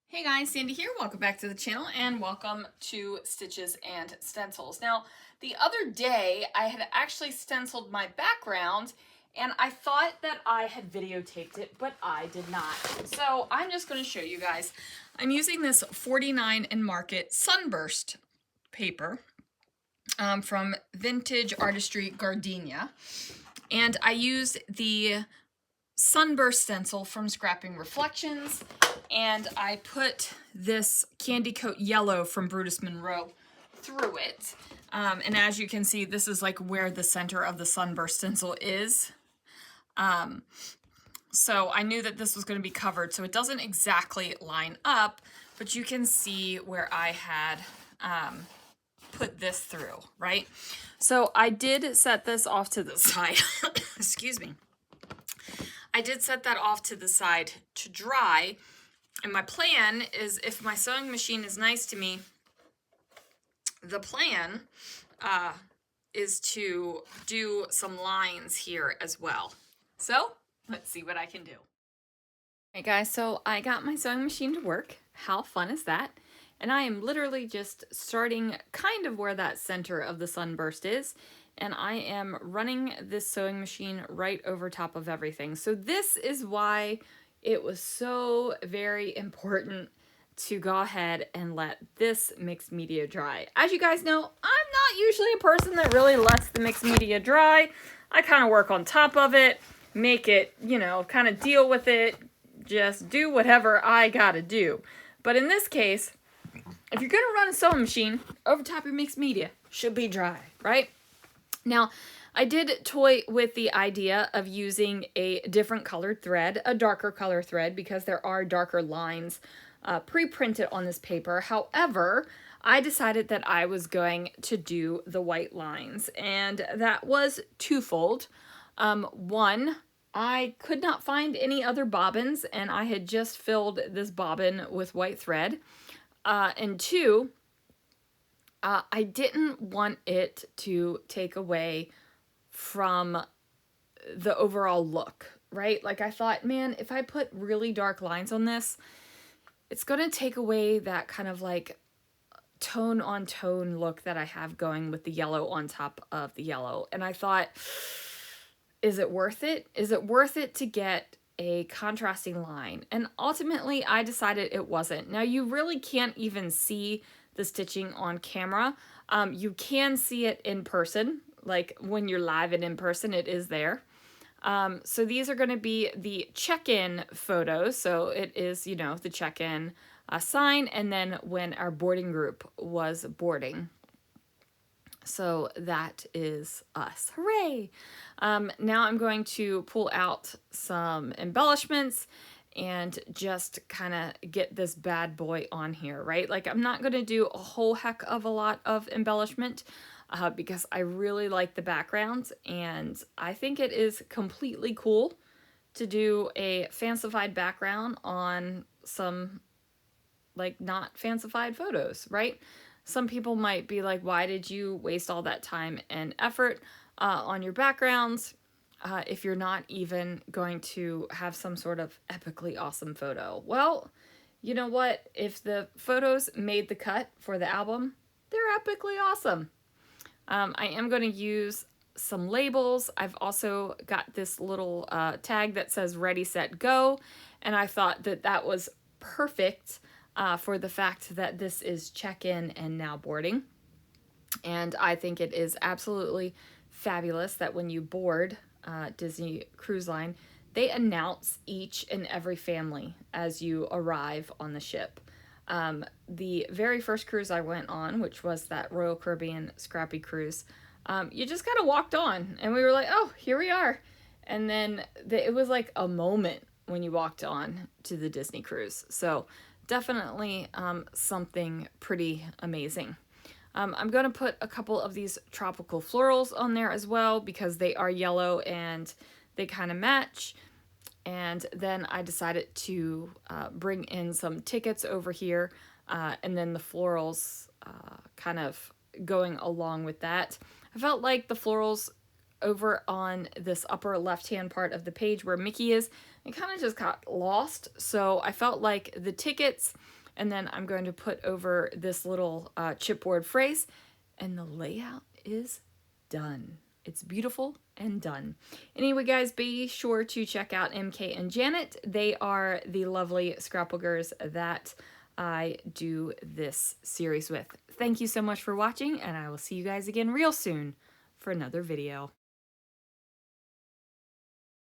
Hey guys, Sandy here. Welcome back to the channel and welcome to Stitches and Stencils. Now, the other day I had actually stenciled my background and I thought that I had videotaped it, but I did not. So I'm just going to show you guys. I'm using this 49 and Market Sunburst paper from Vintage Artistry Gardenia. And I used the Sunburst stencil from Scrapping Reflections, and I put this Candy Coat Yellow from Brutus Monroe through it. And as you can see, this is like where the center of the Sunburst stencil is. So I knew that this was going to be covered, so it doesn't exactly line up, but you can see where I had put this through, right? So I did set this off to the side. Excuse me. I did set that off to the side to dry, and my plan is, if my sewing machine is nice to me, the plan is to do some lines here as well. So let's see what I can do. Hey guys, so I got my sewing machine to work. How fun is that? And I am literally just starting kind of where that center of the sunburst is, and I am running this sewing machine right over top of everything. So this is why it was so very important to go ahead and let this mixed media dry. As you guys know, I'm not usually a person that really lets the mixed media dry. I kind of work on top of it, make it, you know, kind of deal with it, just do whatever I gotta do. But in this case, if you're gonna run a sewing machine, over top your mixed media should be dry, right? Now, I did toy with the idea of using a different colored thread, a darker color thread, because there are darker lines pre-printed on this paper. However, I decided that I was going to do the white lines, and that was twofold. One, I could not find any other bobbins, and I had just filled this bobbin with white thread. And two, I didn't want it to take away from the overall look, right? Like I thought, man, if I put really dark lines on this, it's going to take away that kind of like tone on tone look that I have going with the yellow on top of the yellow. And I thought, is it worth it? Is it worth it to get a contrasting line? And ultimately I decided it wasn't. Now you really can't even see the stitching on camera. You can see it in person, like when you're live and in person, it is there. So these are going to be the check-in photos. So it is, you know, the check-in sign, and then when our boarding group was boarding. So that is us. Hooray! Now I'm going to pull out some embellishments and just kind of get this bad boy on here, right? Like I'm not going to do a whole heck of a lot of embellishment because I really like the background, and I think it is completely cool to do a fancified background on some like not fancified photos, right? Some people might be like, why did you waste all that time and effort on your backgrounds if you're not even going to have some sort of epically awesome photo? Well, you know what? If the photos made the cut for the album, they're epically awesome. I am going to use some labels. I've also got this little tag that says Ready, Set, Go, and I thought that that was perfect for the fact that this is check-in and now boarding. And I think it is absolutely fabulous that when you board Disney Cruise Line, they announce each and every family as you arrive on the ship. The very first cruise I went on, which was that Royal Caribbean Scrappy cruise, you just kind of walked on and we were like, oh, here we are. And then it was like a moment when you walked on to the Disney cruise. So definitely something pretty amazing. I'm going to put a couple of these tropical florals on there as well because they are yellow and they kind of match. And then I decided to bring in some tickets over here and then the florals kind of going along with that. I felt like the florals over on this upper left-hand part of the page where Mickey is, it kind of just got lost. So I felt like the tickets And then I'm going to put over this little chipboard phrase, and the layout is done. It's beautiful and done. Anyway, guys, be sure to check out MK and Janet. They are the lovely scrapbookers that I do this series with. Thank you so much for watching, and I will see you guys again real soon for another video.